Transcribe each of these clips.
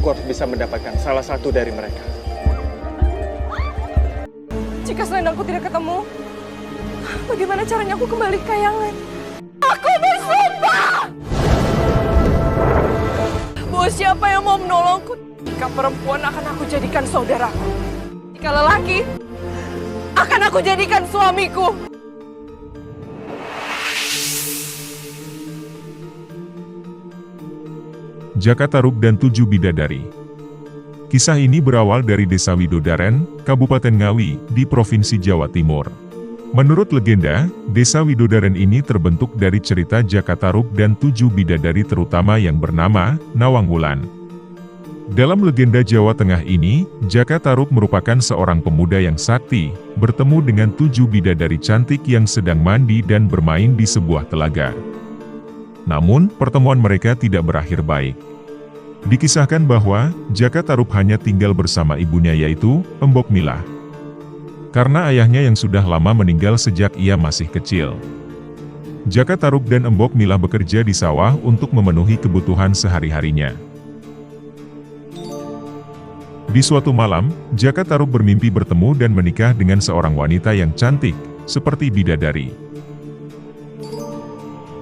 Aku harus bisa mendapatkan salah satu dari mereka. Jika selendangku tidak ketemu, bagaimana caranya aku kembali ke kayangan? Aku bersumpah! Bahwa siapa yang mau menolongku, jika perempuan akan aku jadikan saudaraku. Jika lelaki, akan aku jadikan suamiku. Jaka Tarub dan 7 Bidadari. Kisah ini berawal dari Desa Widodaren, Kabupaten Ngawi, di Provinsi Jawa Timur. Menurut legenda, Desa Widodaren ini terbentuk dari cerita Jaka Tarub dan 7 bidadari terutama yang bernama Nawang Wulan. Dalam legenda Jawa Tengah ini, Jaka Tarub merupakan seorang pemuda yang sakti, bertemu dengan 7 bidadari cantik yang sedang mandi dan bermain di sebuah telaga. Namun, pertemuan mereka tidak berakhir baik. Dikisahkan bahwa, Jaka Tarub hanya tinggal bersama ibunya yaitu, Embok Milah. Karena ayahnya yang sudah lama meninggal sejak ia masih kecil. Jaka Tarub dan Embok Milah bekerja di sawah untuk memenuhi kebutuhan sehari-harinya. Di suatu malam, Jaka Tarub bermimpi bertemu dan menikah dengan seorang wanita yang cantik, seperti bidadari.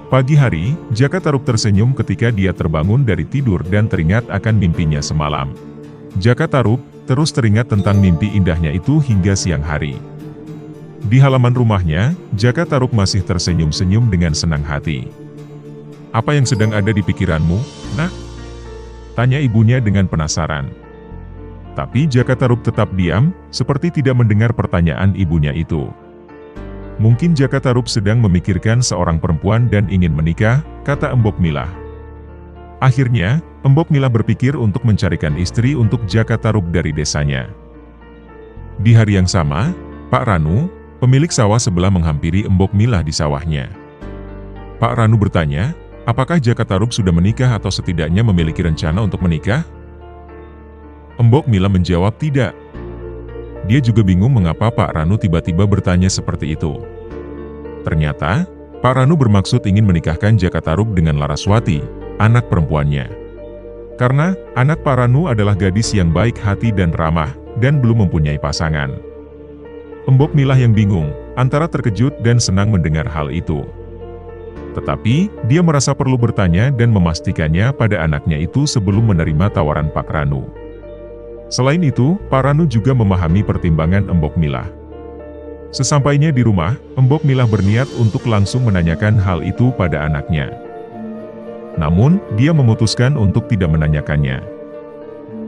Pagi hari, Jaka Tarub tersenyum ketika dia terbangun dari tidur dan teringat akan mimpinya semalam. Jaka Tarub terus teringat tentang mimpi indahnya itu hingga siang hari. Di halaman rumahnya, Jaka Tarub masih tersenyum-senyum dengan senang hati. "Apa yang sedang ada di pikiranmu, Nak?" tanya ibunya dengan penasaran. Tapi Jaka Tarub tetap diam, seperti tidak mendengar pertanyaan ibunya itu. "Mungkin Jaka Tarub sedang memikirkan seorang perempuan dan ingin menikah," kata Embok Milah. Akhirnya, Embok Milah berpikir untuk mencarikan istri untuk Jaka Tarub dari desanya. Di hari yang sama, Pak Ranu, pemilik sawah sebelah menghampiri Embok Milah di sawahnya. Pak Ranu bertanya, apakah Jaka Tarub sudah menikah atau setidaknya memiliki rencana untuk menikah? Embok Milah menjawab tidak. Dia juga bingung mengapa Pak Ranu tiba-tiba bertanya seperti itu. Ternyata, Pak Ranu bermaksud ingin menikahkan Jaka Tarub dengan Laraswati, anak perempuannya. Karena, anak Pak Ranu adalah gadis yang baik hati dan ramah, dan belum mempunyai pasangan. Embok Milah yang bingung, antara terkejut dan senang mendengar hal itu. Tetapi, dia merasa perlu bertanya dan memastikannya pada anaknya itu sebelum menerima tawaran Pak Ranu. Selain itu, Pak Ranu juga memahami pertimbangan Embok Milah. Sesampainya di rumah, Embok Milah berniat untuk langsung menanyakan hal itu pada anaknya. Namun, dia memutuskan untuk tidak menanyakannya.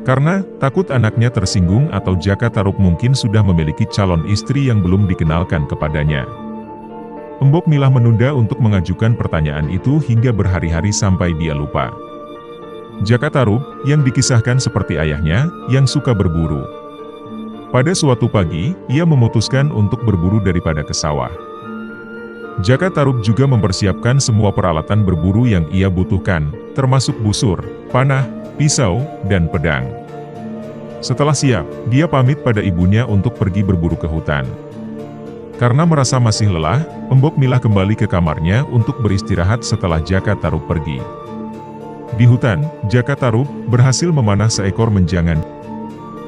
Karena, takut anaknya tersinggung atau Jaka Tarub mungkin sudah memiliki calon istri yang belum dikenalkan kepadanya. Embok Milah menunda untuk mengajukan pertanyaan itu hingga berhari-hari sampai dia lupa. Jaka Tarub, yang dikisahkan seperti ayahnya, yang suka berburu. Pada suatu pagi, ia memutuskan untuk berburu daripada ke sawah. Jaka Tarub juga mempersiapkan semua peralatan berburu yang ia butuhkan, termasuk busur, panah, pisau, dan pedang. Setelah siap, dia pamit pada ibunya untuk pergi berburu ke hutan. Karena merasa masih lelah, Embok Milah kembali ke kamarnya untuk beristirahat setelah Jaka Tarub pergi. Di hutan, Jaka Tarub berhasil memanah seekor menjangan.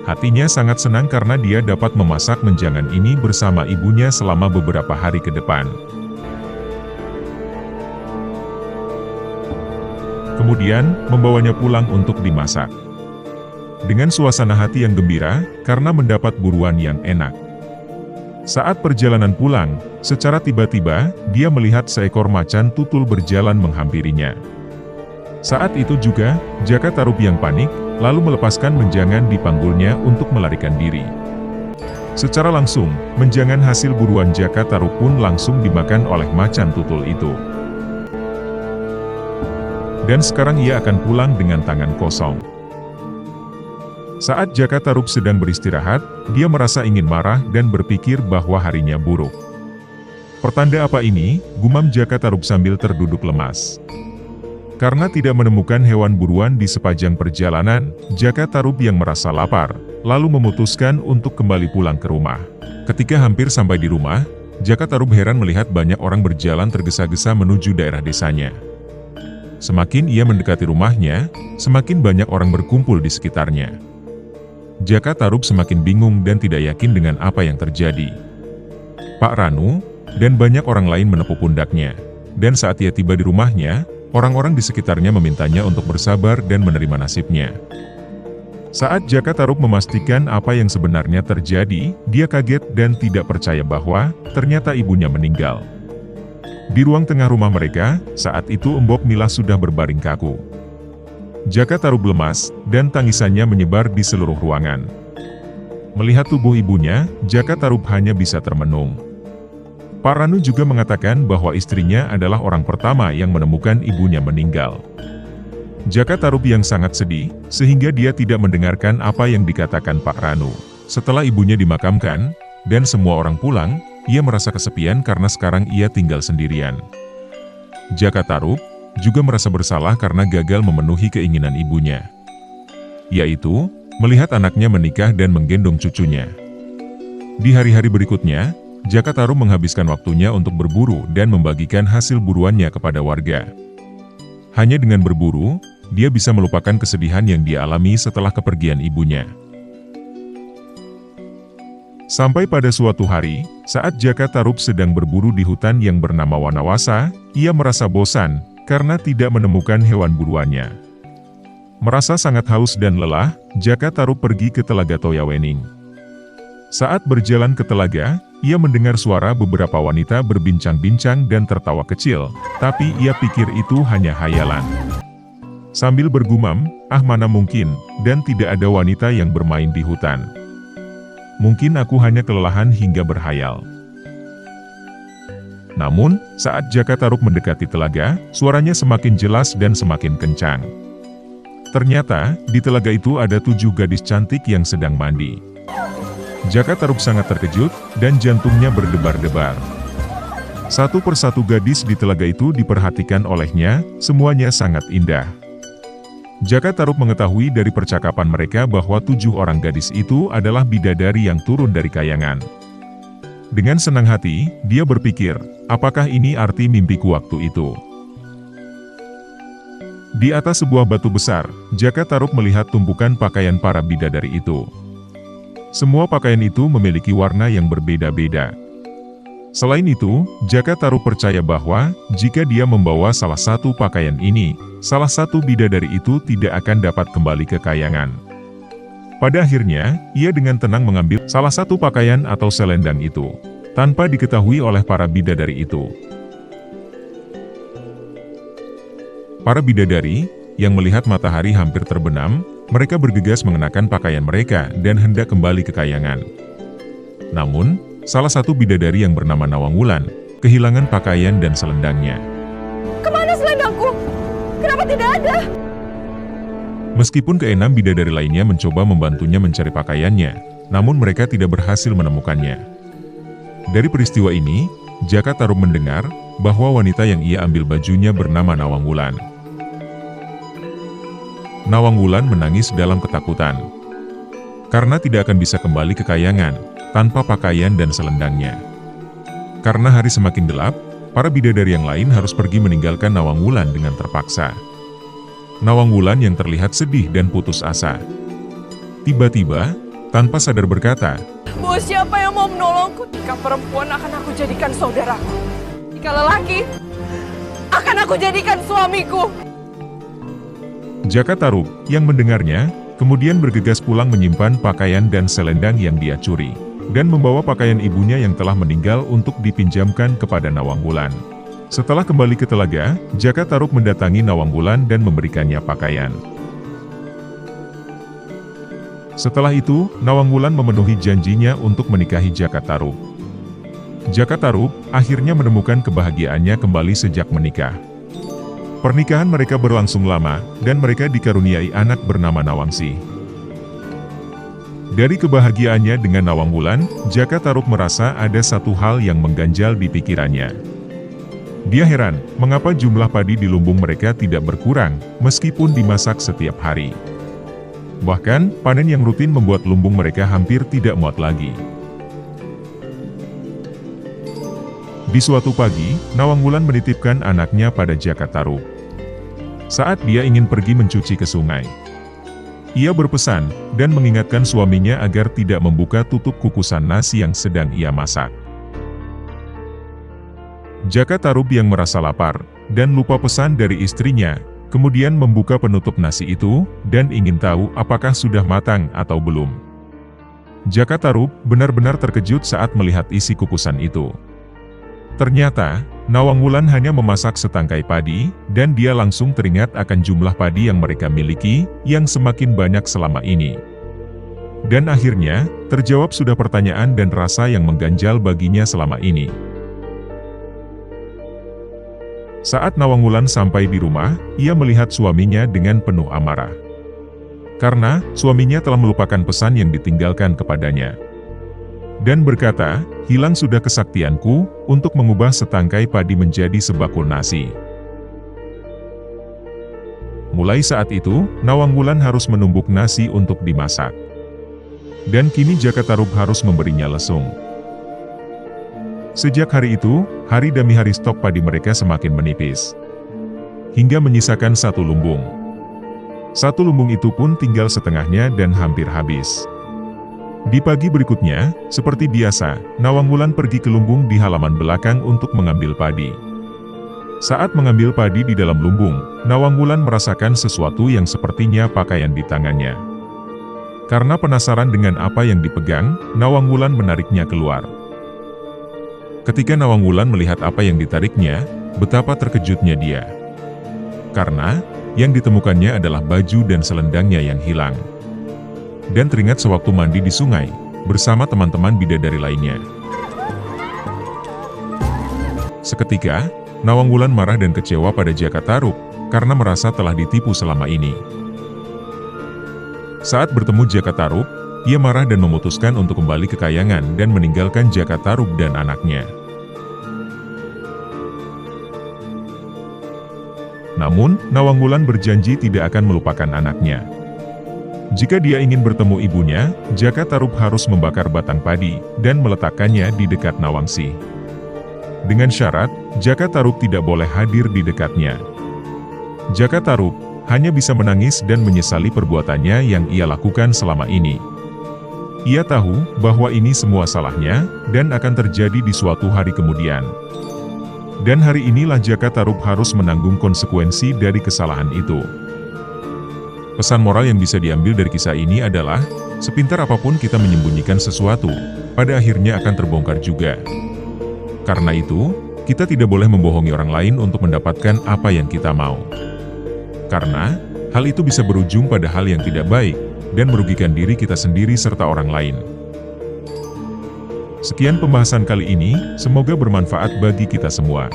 Hatinya sangat senang karena dia dapat memasak menjangan ini bersama ibunya selama beberapa hari ke depan. Kemudian, membawanya pulang untuk dimasak. Dengan suasana hati yang gembira, karena mendapat buruan yang enak. Saat perjalanan pulang, secara tiba-tiba, dia melihat seekor macan tutul berjalan menghampirinya. Saat itu juga, Jaka Tarub yang panik, lalu melepaskan menjangan di panggulnya untuk melarikan diri. Secara langsung, menjangan hasil buruan Jaka Tarub pun langsung dimakan oleh macan tutul itu. Dan sekarang ia akan pulang dengan tangan kosong. Saat Jaka Tarub sedang beristirahat, dia merasa ingin marah dan berpikir bahwa harinya buruk. "Pertanda apa ini?" gumam Jaka Tarub sambil terduduk lemas. Karena tidak menemukan hewan buruan di sepanjang perjalanan, Jaka Tarub yang merasa lapar, lalu memutuskan untuk kembali pulang ke rumah. Ketika hampir sampai di rumah, Jaka Tarub heran melihat banyak orang berjalan tergesa-gesa menuju daerah desanya. Semakin ia mendekati rumahnya, semakin banyak orang berkumpul di sekitarnya. Jaka Tarub semakin bingung dan tidak yakin dengan apa yang terjadi. Pak Ranu dan banyak orang lain menepuk pundaknya. Dan saat ia tiba di rumahnya, orang-orang di sekitarnya memintanya untuk bersabar dan menerima nasibnya. Saat Jaka Tarub memastikan apa yang sebenarnya terjadi, dia kaget dan tidak percaya bahwa ternyata ibunya meninggal. Di ruang tengah rumah mereka, saat itu Mbok Mila sudah berbaring kaku. Jaka Tarub lemas, dan tangisannya menyebar di seluruh ruangan. Melihat tubuh ibunya, Jaka Tarub hanya bisa termenung. Pak Ranu juga mengatakan bahwa istrinya adalah orang pertama yang menemukan ibunya meninggal. Jaka Tarub yang sangat sedih, sehingga dia tidak mendengarkan apa yang dikatakan Pak Ranu. Setelah ibunya dimakamkan, dan semua orang pulang, ia merasa kesepian karena sekarang ia tinggal sendirian. Jaka Tarub juga merasa bersalah karena gagal memenuhi keinginan ibunya, yaitu melihat anaknya menikah dan menggendong cucunya. Di hari-hari berikutnya, Jaka Tarub menghabiskan waktunya untuk berburu dan membagikan hasil buruannya kepada warga. Hanya dengan berburu, dia bisa melupakan kesedihan yang dia alami setelah kepergian ibunya. Sampai pada suatu hari, saat Jaka Tarub sedang berburu di hutan yang bernama Wanawasa, ia merasa bosan karena tidak menemukan hewan buruannya. Merasa sangat haus dan lelah, Jaka Tarub pergi ke Telaga Toyawening. Saat berjalan ke telaga, ia mendengar suara beberapa wanita berbincang-bincang dan tertawa kecil, tapi ia pikir itu hanya hayalan. Sambil bergumam, mana mungkin, dan tidak ada wanita yang bermain di hutan. Mungkin aku hanya kelelahan hingga berhayal. Namun, saat Jaka Tarub mendekati telaga, suaranya semakin jelas dan semakin kencang. Ternyata, di telaga itu ada 7 gadis cantik yang sedang mandi. Jaka Tarub sangat terkejut, dan jantungnya berdebar-debar. Satu persatu gadis di telaga itu diperhatikan olehnya, semuanya sangat indah. Jaka Tarub mengetahui dari percakapan mereka bahwa 7 orang gadis itu adalah bidadari yang turun dari kayangan. Dengan senang hati, dia berpikir, apakah ini arti mimpiku waktu itu? Di atas sebuah batu besar, Jaka Tarub melihat tumpukan pakaian para bidadari itu. Semua pakaian itu memiliki warna yang berbeda-beda. Selain itu, Jaka Tarub percaya bahwa, jika dia membawa salah satu pakaian ini, salah satu bidadari itu tidak akan dapat kembali ke kayangan. Pada akhirnya, ia dengan tenang mengambil salah satu pakaian atau selendang itu, tanpa diketahui oleh para bidadari itu. Para bidadari, yang melihat matahari hampir terbenam, mereka bergegas mengenakan pakaian mereka dan hendak kembali ke kayangan. Namun, salah satu bidadari yang bernama Nawangwulan, kehilangan pakaian dan selendangnya. Kemana selendangku? Kenapa tidak ada? Meskipun keenam bidadari lainnya mencoba membantunya mencari pakaiannya, namun mereka tidak berhasil menemukannya. Dari peristiwa ini, Jaka Tarub mendengar bahwa wanita yang ia ambil bajunya bernama Nawangwulan. Nawangwulan menangis dalam ketakutan, karena tidak akan bisa kembali ke kayangan tanpa pakaian dan selendangnya. Karena hari semakin gelap, para bidadari yang lain harus pergi meninggalkan Nawangwulan dengan terpaksa. Nawangwulan yang terlihat sedih dan putus asa, tiba-tiba, tanpa sadar berkata, Bahwa siapa yang mau menolongku? Jika perempuan akan aku jadikan saudaraku. Jika lelaki, akan aku jadikan suamiku. Jaka Tarub, yang mendengarnya, kemudian bergegas pulang menyimpan pakaian dan selendang yang dia curi, dan membawa pakaian ibunya yang telah meninggal untuk dipinjamkan kepada Nawangwulan. Setelah kembali ke telaga, Jaka Tarub mendatangi Nawangwulan dan memberikannya pakaian. Setelah itu, Nawangwulan memenuhi janjinya untuk menikahi Jaka Tarub. Jaka Tarub akhirnya menemukan kebahagiaannya kembali sejak menikah. Pernikahan mereka berlangsung lama, dan mereka dikaruniai anak bernama Nawangsi. Dari kebahagiaannya dengan Nawangwulan, Jaka Tarub merasa ada satu hal yang mengganjal di pikirannya. Dia heran, mengapa jumlah padi di lumbung mereka tidak berkurang, meskipun dimasak setiap hari. Bahkan, panen yang rutin membuat lumbung mereka hampir tidak muat lagi. Di suatu pagi, Nawangwulan menitipkan anaknya pada Jaka Tarub. saat dia ingin pergi mencuci ke sungai. Ia berpesan dan mengingatkan suaminya agar tidak membuka tutup kukusan nasi yang sedang ia masak. Jaka Tarub yang merasa lapar dan lupa pesan dari istrinya, kemudian membuka penutup nasi itu dan ingin tahu apakah sudah matang atau belum. Jaka Tarub benar-benar terkejut saat melihat isi kukusan itu. Ternyata, Nawang Wulan hanya memasak setangkai padi, dan dia langsung teringat akan jumlah padi yang mereka miliki, yang semakin banyak selama ini. Dan akhirnya, terjawab sudah pertanyaan dan rasa yang mengganjal baginya selama ini. Saat Nawang Wulan sampai di rumah, ia melihat suaminya dengan penuh amarah. Karena, suaminya telah melupakan pesan yang ditinggalkan kepadanya. Dan berkata, hilang sudah kesaktianku, untuk mengubah setangkai padi menjadi sebakul nasi. Mulai saat itu, Nawang Wulan harus menumbuk nasi untuk dimasak. Dan kini Jaka Tarub harus memberinya lesung. Sejak hari itu, hari demi hari stok padi mereka semakin menipis. Hingga menyisakan satu lumbung. Satu lumbung itu pun tinggal setengahnya dan hampir habis. Di pagi berikutnya, seperti biasa, Nawang Wulan pergi ke lumbung di halaman belakang untuk mengambil padi. Saat mengambil padi di dalam lumbung, Nawang Wulan merasakan sesuatu yang sepertinya pakaian di tangannya. Karena penasaran dengan apa yang dipegang, Nawang Wulan menariknya keluar. Ketika Nawang Wulan melihat apa yang ditariknya, betapa terkejutnya dia. Karena, yang ditemukannya adalah baju dan selendangnya yang hilang. Dan teringat sewaktu mandi di sungai, bersama teman-teman bidadari lainnya. Seketika, Nawang Wulan marah dan kecewa pada Jaka Tarub, karena merasa telah ditipu selama ini. Saat bertemu Jaka Tarub, ia marah dan memutuskan untuk kembali ke Kayangan dan meninggalkan Jaka Tarub dan anaknya. Namun, Nawang Wulan berjanji tidak akan melupakan anaknya. Jika dia ingin bertemu ibunya, Jaka Tarub harus membakar batang padi, dan meletakkannya di dekat Nawangsi. Dengan syarat, Jaka Tarub tidak boleh hadir di dekatnya. Jaka Tarub hanya bisa menangis dan menyesali perbuatannya yang ia lakukan selama ini. Ia tahu bahwa ini semua salahnya, dan akan terjadi di suatu hari kemudian. Dan hari inilah Jaka Tarub harus menanggung konsekuensi dari kesalahan itu. Pesan moral yang bisa diambil dari kisah ini adalah, sepintar apapun kita menyembunyikan sesuatu, pada akhirnya akan terbongkar juga. Karena itu, kita tidak boleh membohongi orang lain untuk mendapatkan apa yang kita mau. Karena, hal itu bisa berujung pada hal yang tidak baik, dan merugikan diri kita sendiri serta orang lain. Sekian pembahasan kali ini, semoga bermanfaat bagi kita semua.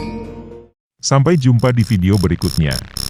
Sampai jumpa di video berikutnya.